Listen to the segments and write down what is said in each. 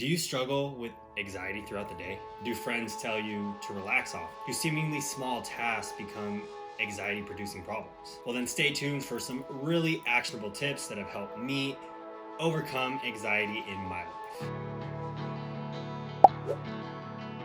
Do you struggle with anxiety throughout the day? Do friends tell you to relax off? Do seemingly small tasks become anxiety producing problems? Well, then stay tuned for some really actionable tips that have helped me overcome anxiety in my life.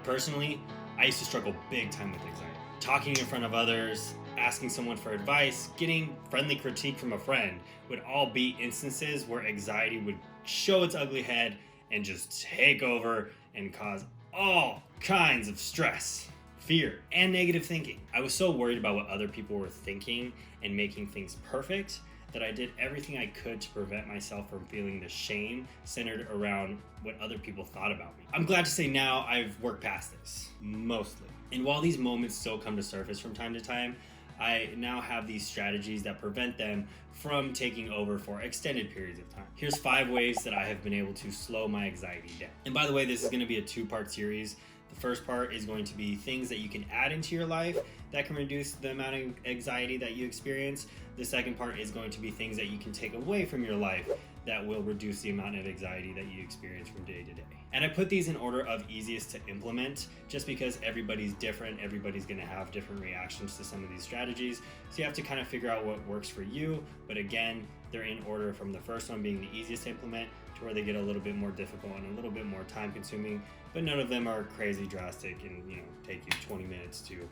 Personally, I used to struggle big time with anxiety. Talking in front of others, asking someone for advice, getting friendly critique from a friend would all be instances where anxiety would show its ugly head and just take over and cause all kinds of stress, fear, and negative thinking. I was so worried about what other people were thinking and making things perfect that I did everything I could to prevent myself from feeling the shame centered around what other people thought about me. I'm glad to say now I've worked past this, mostly. And while these moments still come to surface from time to time, I now have these strategies that prevent them from taking over for extended periods of time. Here's 5 ways that I have been able to slow my anxiety down. And by the way, this is going to be a 2-part series. The first part is going to be things that you can add into your life that can reduce the amount of anxiety that you experience. The second part is going to be things that you can take away from your life that will reduce the amount of anxiety that you experience from day to day. And I put these in order of easiest to implement just because everybody's different. Everybody's going to have different reactions to some of these strategies. So you have to kind of figure out what works for you. But again, they're in order from the first one being the easiest to implement to where they get a little bit more difficult and a little bit more time consuming, but none of them are crazy drastic and take you 20 minutes to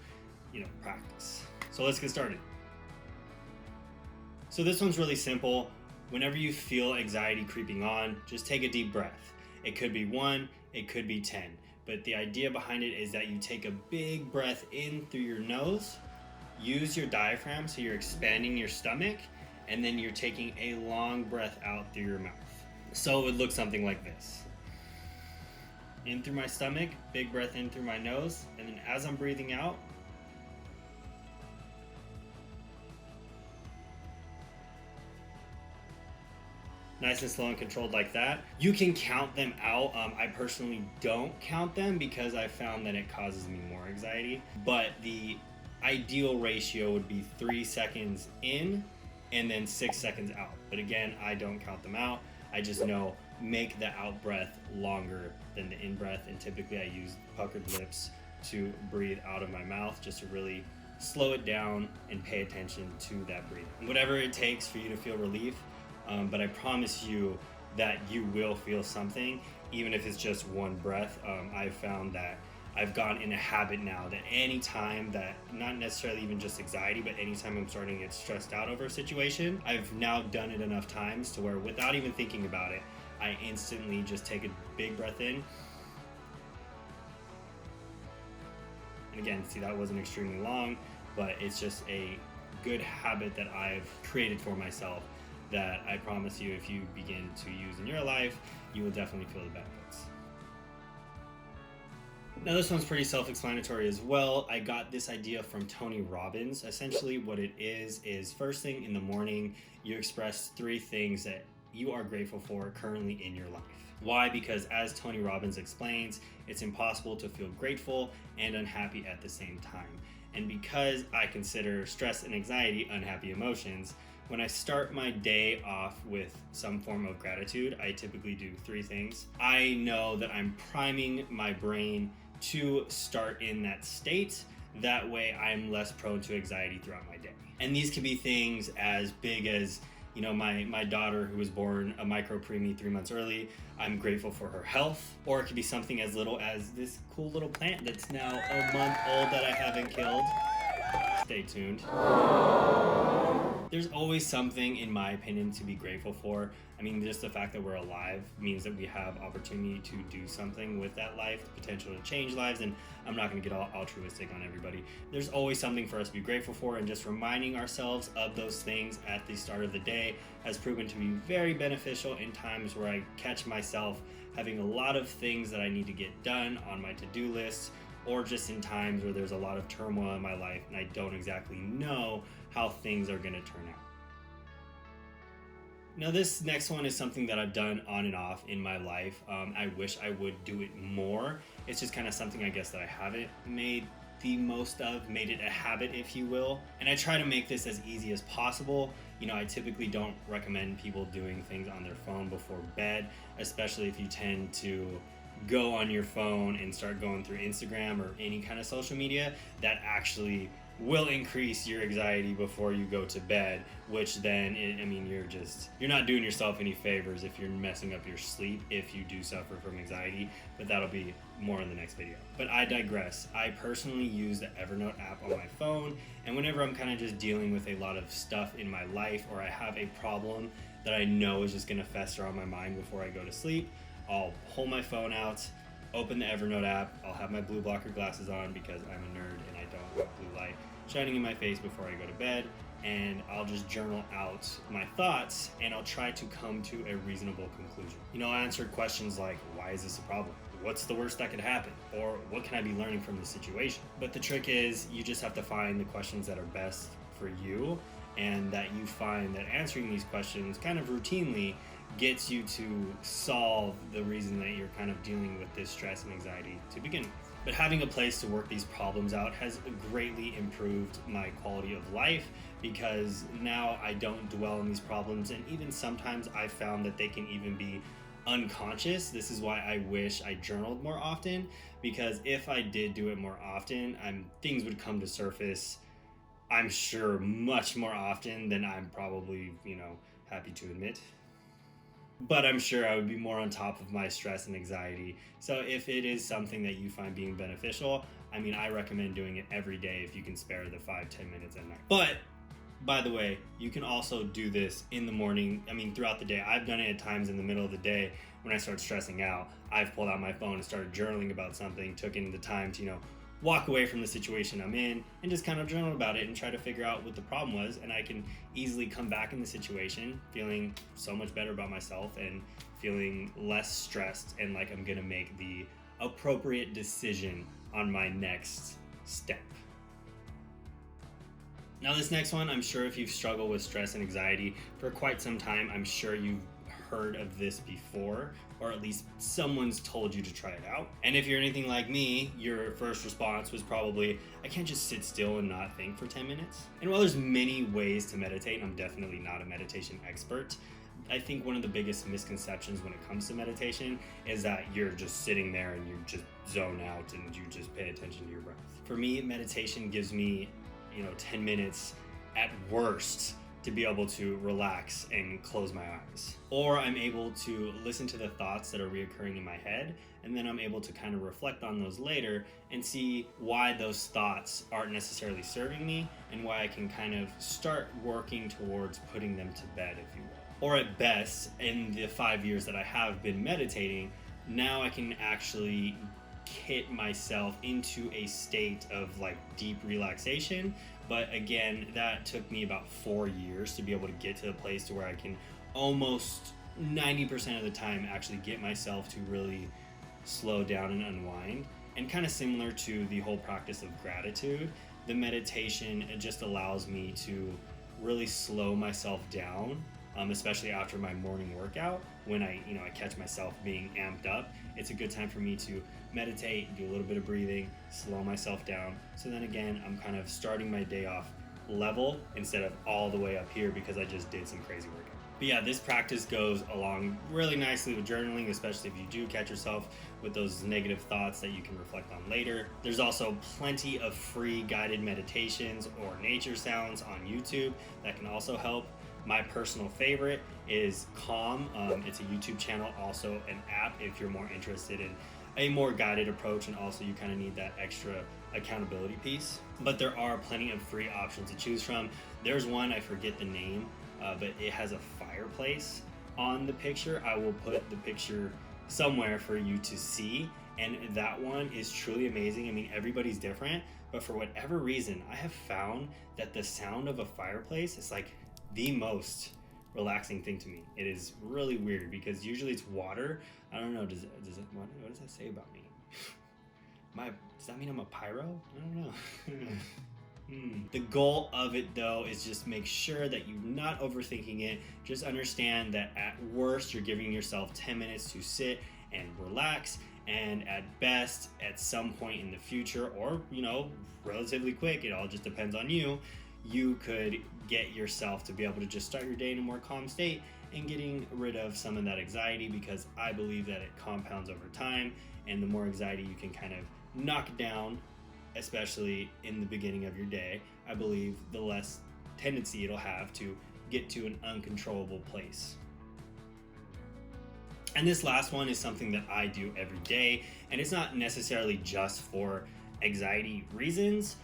practice. So let's get started. So this one's really simple. Whenever you feel anxiety creeping on, just take a deep breath. It could be 1, it could be 10, but the idea behind it is that you take a big breath in through your nose, use your diaphragm so you're expanding your stomach, and then you're taking a long breath out through your mouth. So it would look something like this. In through my stomach, big breath in through my nose, and then as I'm breathing out, nice and slow and controlled like that. You can count them out. I personally don't count them because I found that it causes me more anxiety. But the ideal ratio would be 3 seconds in and then 6 seconds out. But again, I don't count them out. I just know make the out breath longer than the in breath. And typically I use puckered lips to breathe out of my mouth just to really slow it down and pay attention to that breathing. Whatever it takes for you to feel relief. But I promise you that you will feel something, even if it's just one breath. I've found that I've gotten in a habit now that any time that, not necessarily even just anxiety, but anytime I'm starting to get stressed out over a situation, I've now done it enough times to where without even thinking about it, I instantly just take a big breath in. And again, see, that wasn't extremely long, but it's just a good habit that I've created for myself that I promise you, if you begin to use in your life, you will definitely feel the benefits. Now this one's pretty self-explanatory as well. I got this idea from Tony Robbins. Essentially what it is first thing in the morning, you express 3 things that you are grateful for currently in your life. Why? Because as Tony Robbins explains, it's impossible to feel grateful and unhappy at the same time. And because I consider stress and anxiety unhappy emotions, when I start my day off with some form of gratitude, I typically do 3 things. I know that I'm priming my brain to start in that state. That way I'm less prone to anxiety throughout my day. And these can be things as big as, my daughter who was born a micro preemie 3 months early. I'm grateful for her health. Or it could be something as little as this cool little plant that's now a month old that I haven't killed. Stay tuned. There's always something, in my opinion, to be grateful for. I mean, just the fact that we're alive means that we have opportunity to do something with that life, the potential to change lives, and I'm not going to get all altruistic on everybody. There's always something for us to be grateful for, and just reminding ourselves of those things at the start of the day has proven to be very beneficial in times where I catch myself having a lot of things that I need to get done on my to-do list, or just in times where there's a lot of turmoil in my life and I don't exactly know how things are going to turn out. Now this next one is something that I've done on and off in my life. I wish I would do it more. It's just kind of something I guess that I haven't made the most of, made it a habit, if you will. And I try to make this as easy as possible. You know, I typically don't recommend people doing things on their phone before bed, especially if you tend to go on your phone and start going through Instagram or any kind of social media. That actually will increase your anxiety before you go to bed, which then you're not doing yourself any favors if you're messing up your sleep if you do suffer from anxiety. But that'll be more in the next video. But I digress. I personally use the Evernote app on my phone, and whenever I'm kind of just dealing with a lot of stuff in my life, or I have a problem that I know is just going to fester on my mind before I go to sleep, I'll pull my phone out, open the Evernote app. I'll have my blue blocker glasses on because I'm a nerd and I don't want blue light shining in my face before I go to bed, and I'll just journal out my thoughts, and I'll try to come to a reasonable conclusion. You know, I answer questions like, why is this a problem? What's the worst that could happen? Or what can I be learning from this situation? But the trick is, you just have to find the questions that are best for you, and that you find that answering these questions kind of routinely gets you to solve the reason that you're kind of dealing with this stress and anxiety to begin with. But having a place to work these problems out has greatly improved my quality of life, because now I don't dwell on these problems, and even sometimes I found that they can even be unconscious. This is why I wish I journaled more often, because if I did do it more often, things would come to surface, I'm sure, much more often than I'm probably, happy to admit. But I'm sure I would be more on top of my stress and anxiety. So if it is something that you find being beneficial, I recommend doing it every day if you can spare the 5-10 minutes at night. But by the way, you can also do this in the morning. Throughout the day. I've done it at times in the middle of the day when I start stressing out. I've pulled out my phone and started journaling about something, took in the time to, walk away from the situation I'm in and just kind of journal about it and try to figure out what the problem was. And I can easily come back in the situation feeling so much better about myself and feeling less stressed and like I'm gonna make the appropriate decision on my next step. Now this next one, I'm sure if you've struggled with stress and anxiety for quite some time, I'm sure you've heard of this before, or at least someone's told you to try it out. And if you're anything like me, your first response was probably, I can't just sit still and not think for 10 minutes. And while there's many ways to meditate, and I'm definitely not a meditation expert, I think one of the biggest misconceptions when it comes to meditation is that you're just sitting there and you just zone out and you just pay attention to your breath. For me, meditation gives me 10 minutes at worst to be able to relax and close my eyes. Or I'm able to listen to the thoughts that are reoccurring in my head, and then I'm able to kind of reflect on those later and see why those thoughts aren't necessarily serving me and why I can kind of start working towards putting them to bed, if you will. Or at best, in the 5 years that I have been meditating, now I can actually get myself into a state of deep relaxation. But again, that took me about 4 years to be able to get to a place to where I can almost 90% of the time actually get myself to really slow down and unwind. And kind of similar to the whole practice of gratitude, the meditation, it just allows me to really slow myself down, especially after my morning workout. When I catch myself being amped up, it's a good time for me to meditate, do a little bit of breathing, slow myself down. So then again, I'm kind of starting my day off level instead of all the way up here because I just did some crazy workout. But yeah, this practice goes along really nicely with journaling, especially if you do catch yourself with those negative thoughts that you can reflect on later. There's also plenty of free guided meditations or nature sounds on YouTube that can also help. My personal favorite is Calm. It's a YouTube channel, also an app if you're more interested in a more guided approach, and also you kind of need that extra accountability piece. But there are plenty of free options to choose from. There's one, I forget the name, but it has a fireplace on the picture. I will put the picture somewhere for you to see, and that one is truly amazing. Everybody's different, but for whatever reason, I have found that the sound of a fireplace is the most relaxing thing to me. It is really weird because usually it's water. I don't know, what does that say about me? Does that mean I'm a pyro? I don't know. The goal of it though is just make sure that you're not overthinking it. Just understand that at worst you're giving yourself 10 minutes to sit and relax, And at best, at some point in the future, or relatively quick, it all just depends on you, you could get yourself to be able to just start your day in a more calm state and getting rid of some of that anxiety, because I believe that it compounds over time, and the more anxiety you can kind of knock down, especially in the beginning of your day, I believe the less tendency it'll have to get to an uncontrollable place. And this last one is something that I do every day, and it's not necessarily just for anxiety reasons,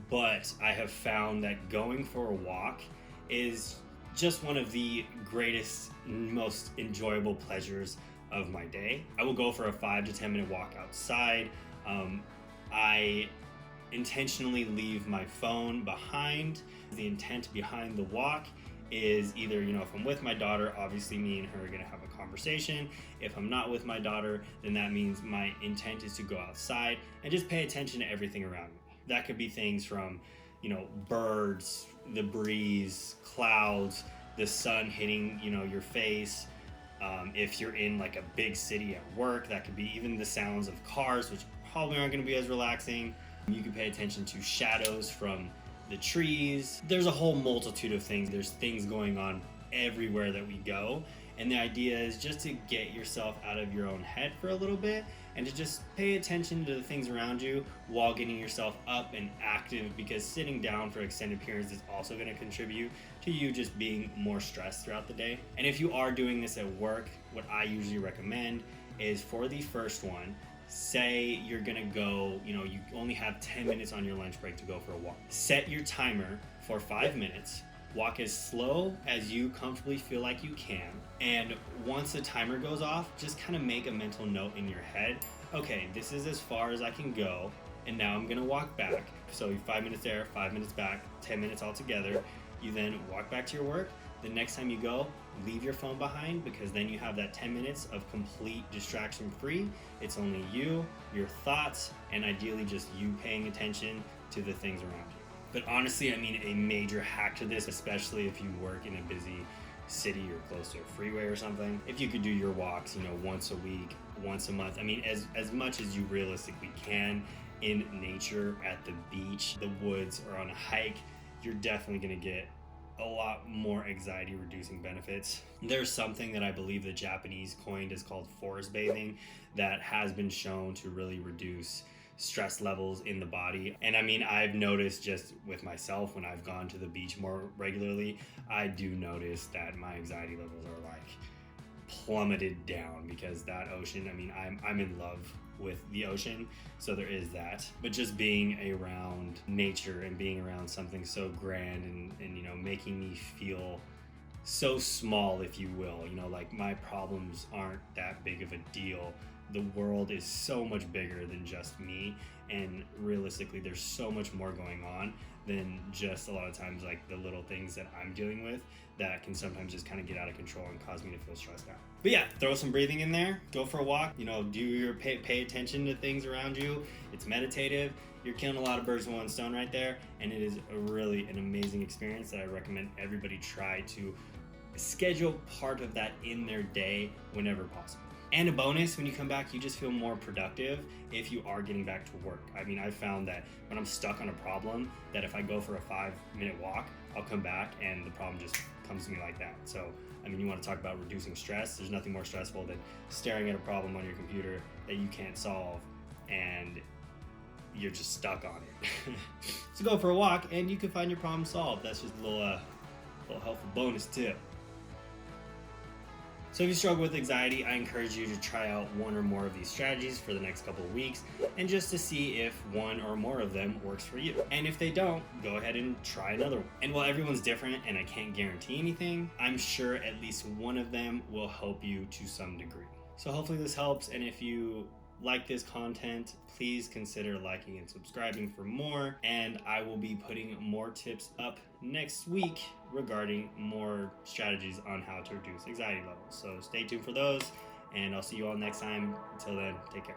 but I have found that going for a walk is just one of the greatest, most enjoyable pleasures of my day. I will go for a 5 to 10 minute walk outside. I intentionally leave my phone behind. The intent behind the walk is either, if I'm with my daughter, obviously me and her are gonna have a conversation. If I'm not with my daughter, then that means my intent is to go outside and just pay attention to everything around me. That could be things from, birds, the breeze, clouds, the sun hitting, your face. If you're in like a big city at work, that could be even the sounds of cars, which probably aren't gonna be as relaxing. You can pay attention to shadows from the trees. There's a whole multitude of things. There's things going on everywhere that we go. And the idea is just to get yourself out of your own head for a little bit and to just pay attention to the things around you while getting yourself up and active, because sitting down for extended periods is also going to contribute to you just being more stressed throughout the day. And if you are doing this at work, what I usually recommend is for the first one, say you're gonna go, you only have 10 minutes on your lunch break to go for a walk. Set your timer for 5 minutes. Walk as slow as you comfortably feel like you can. And once the timer goes off, just kind of make a mental note in your head. Okay, this is as far as I can go, and now I'm gonna walk back. So 5 minutes there, 5 minutes back, 10 minutes all together. You then walk back to your work. The next time you go, leave your phone behind, because then you have that 10 minutes of complete distraction free. It's only you, your thoughts, and ideally just you paying attention to the things around you. But honestly, a major hack to this, especially if you work in a busy city or close to a freeway or something, if you could do your walks, once a week, once a month, as much as you realistically can in nature, at the beach, the woods, or on a hike, you're definitely going to get a lot more anxiety reducing benefits. There's something that I believe the Japanese coined is called forest bathing that has been shown to really reduce stress levels in the body. And I've noticed just with myself, when I've gone to the beach more regularly, I do notice that my anxiety levels are like plummeted down, because that ocean, I'm in love with the ocean, so there is that. But just being around nature and being around something so grand and making me feel so small, if you will, like my problems aren't that big of a deal. The world is so much bigger than just me, and realistically there's so much more going on than just a lot of times like the little things that I'm dealing with that can sometimes just kind of get out of control and cause me to feel stressed out. But yeah, throw some breathing in there, go for a walk, do your pay attention to things around you. It's meditative. You're killing a lot of birds with one stone right there, and it is really an amazing experience that I recommend everybody try to schedule part of that in their day whenever possible. And a bonus, when you come back, you just feel more productive if you are getting back to work. I've found that when I'm stuck on a problem, that if I go for a 5 minute walk, I'll come back and the problem just comes to me like that. So, you want to talk about reducing stress. There's nothing more stressful than staring at a problem on your computer that you can't solve and you're just stuck on it. So go for a walk and you can find your problem solved. That's just a little helpful bonus tip. So if you struggle with anxiety, I encourage you to try out one or more of these strategies for the next couple of weeks, and just to see if one or more of them works for you. And if they don't, go ahead and try another one. And while everyone's different and I can't guarantee anything, I'm sure at least one of them will help you to some degree. So hopefully this helps, and if you like this content, please consider liking and subscribing for more, and I will be putting more tips up next week regarding more strategies on how to reduce anxiety levels. So stay tuned for those, and I'll see you all next time. Until then, take care.